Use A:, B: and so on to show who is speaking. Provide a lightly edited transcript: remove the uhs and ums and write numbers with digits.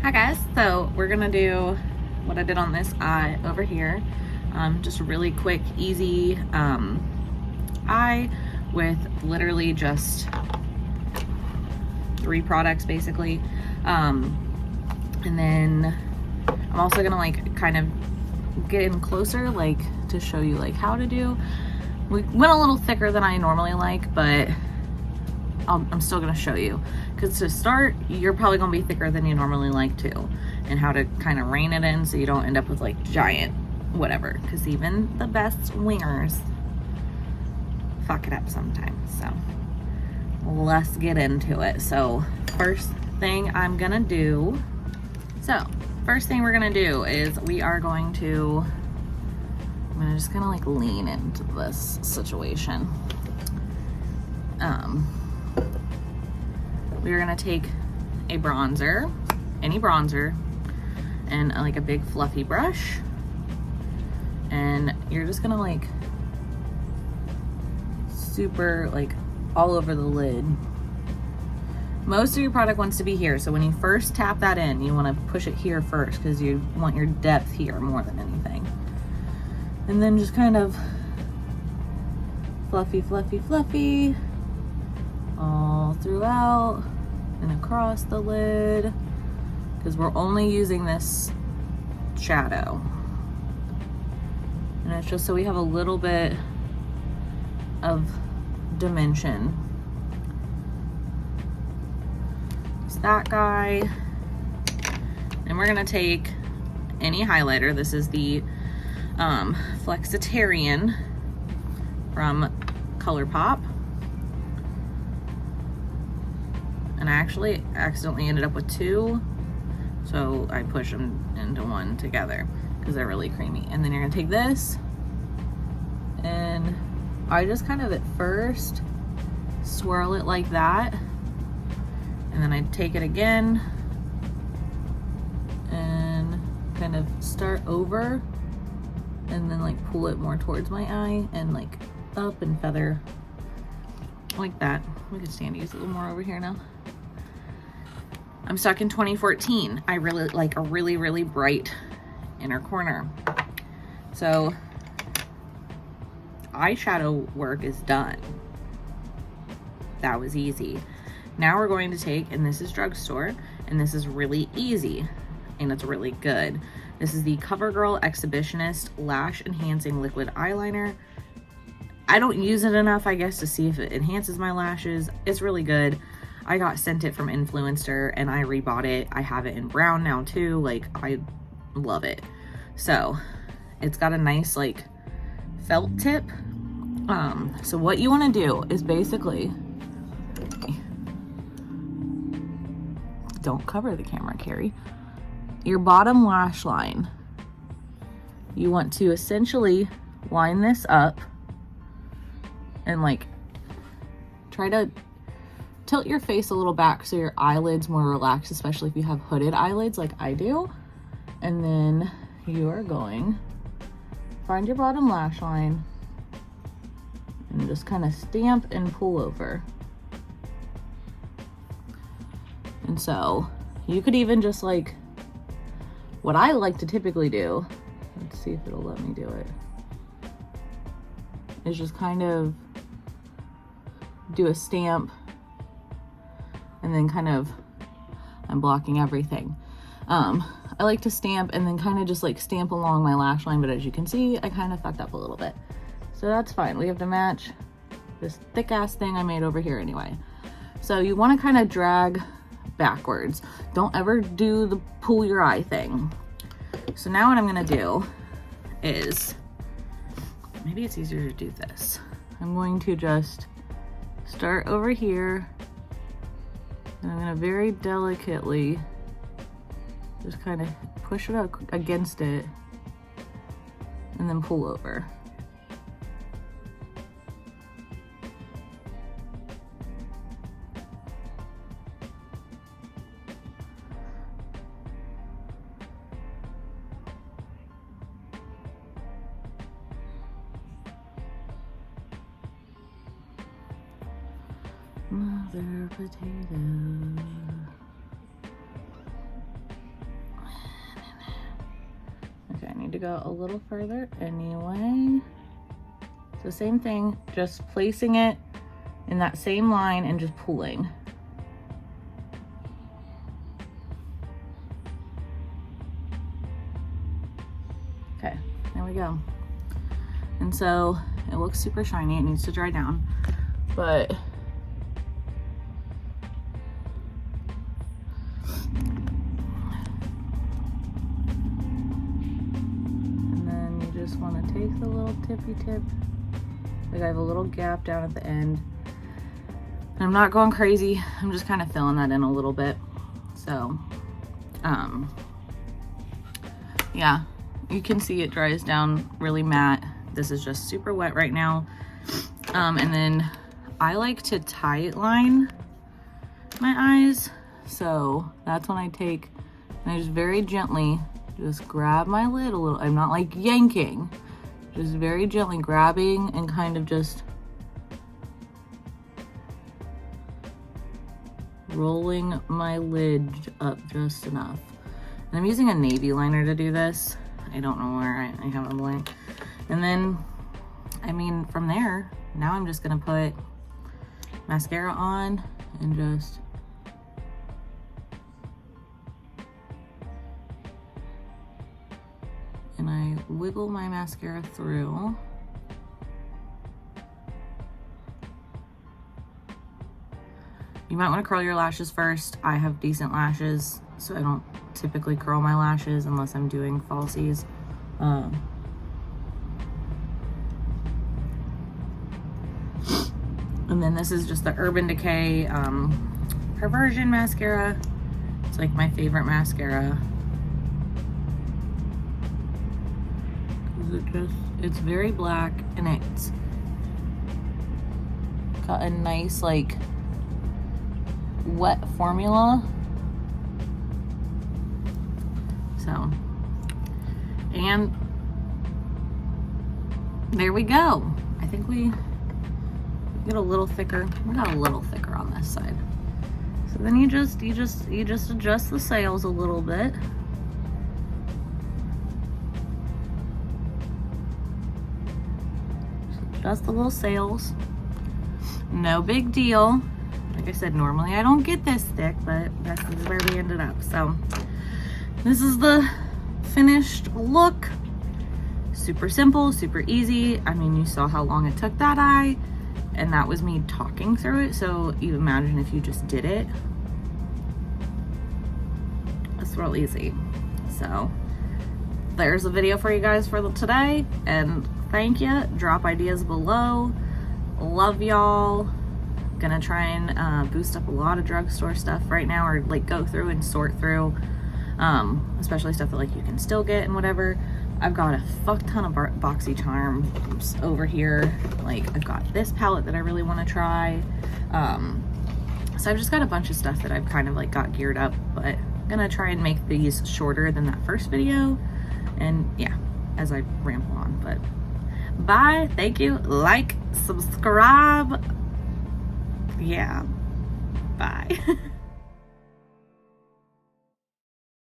A: Hi guys, so we're gonna do what I did on this eye over here. Just a really quick, easy eye with literally just 3 products basically. And then I'm also gonna like kind of get in closer like to show you like how to do. We went a little thicker than I normally like, but I'm still gonna show you, because to start you're probably gonna be thicker than you normally like too, and how to kind of rein it in so you don't end up with like giant whatever, because even the best wingers fuck it up sometimes. So let's get into it. So first thing we're gonna do is I'm gonna just kind of like lean into this situation. We're gonna take a bronzer, any bronzer, and like a big fluffy brush, and you're just gonna like super like all over the lid. Most of your product wants to be here, so when you first tap that in, you want to push it here first because you want your depth here more than anything. And then just kind of fluffy, fluffy, fluffy all throughout and across the lid, because we're only using this shadow. And it's just so we have a little bit of dimension. It's that guy. And we're gonna take any highlighter. This is the Flexitarian from ColourPop. And I actually accidentally ended up with 2, so I push them into one together because they're really creamy. And then you're gonna take this, and I just kind of at first swirl it like that, and then I take it again and kind of start over, and then like pull it more towards my eye and like up and feather like that. We can stand to use a little more over here now. I'm stuck in 2014. I really like a really, really bright inner corner. So eyeshadow work is done. That was easy. Now we're going to take, and this is Drugstore, and this is really easy and it's really good. This is the CoverGirl Exhibitionist Lash Enhancing Liquid Eyeliner. I don't use it enough, I guess, to see if it enhances my lashes. It's really good. I got sent it from Influencer and I rebought it. I have it in brown now too. Like, I love it. So it's got a nice like felt tip. So what you want to do is basically, don't cover the camera, Carrie. Your bottom lash line, you want to essentially line this up and like try to tilt your face a little back so your eyelids more relaxed, especially if you have hooded eyelids like I do. And then you are going find your bottom lash line and just kind of stamp and pull over. And so you could even just like, what I like to typically do, let's see if it'll let me do it, is just kind of do a stamp, and then kind of, I'm blocking everything. I like to stamp and then kind of just like stamp along my lash line, but as you can see, I kind of fucked up a little bit. So that's fine. We have to match this thick ass thing I made over here anyway. So you want to kind of drag backwards. Don't ever do the pull your eye thing. So now what I'm gonna do is, maybe it's easier to do this. I'm going to just start over here, and I'm gonna very delicately just kind of push it up against it and then pull over. Mother potato. need to go a little further anyway. So same thing, just placing it in that same line and just pulling. Okay, there we go. And so it looks super shiny. It needs to dry down, but and then you just want to take the little tippy tip. Like I have a little gap down at the end. And I'm not going crazy. I'm just kind of filling that in a little bit. So, yeah, you can see it dries down really matte. This is just super wet right now. And then I like to tight line my eyes. So that's when I take, and I just very gently just grab my lid a little. I'm not like yanking, just very gently grabbing and kind of just rolling my lid up just enough. And I'm using a navy liner to do this. I don't know where I have a blank. And then, I mean, from there, now I'm just gonna put mascara on and just and I wiggle my mascara through. You might want to curl your lashes first. I have decent lashes, so I don't typically curl my lashes unless I'm doing falsies. And then this is just the Urban Decay Perversion mascara. It's like my favorite mascara. It's very black and it's got a nice like wet formula. So, and there we go. I think we get a little thicker. We got a little thicker on this side. So then you just adjust the sails a little bit. Just adjust the little sails. No big deal. Like I said, normally I don't get this thick, but this is where we ended up. So this is the finished look. Super simple, super easy. I mean, you saw how long it took that eye, and that was me talking through it. So you imagine if you just did it. It's real easy. So there's a video for you guys for today, and thank you. Drop ideas below. Love y'all. Gonna try and boost up a lot of drugstore stuff right now, or like go through and sort through, especially stuff that like you can still get and whatever. I've got a fuck ton of BoxyCharms over here. Like I've got this palette that I really want to try. So I've just got a bunch of stuff that I've kind of like got geared up, but I'm gonna try and make these shorter than that first video. And yeah, as I ramble on, but bye, thank you, like, subscribe. Yeah, bye.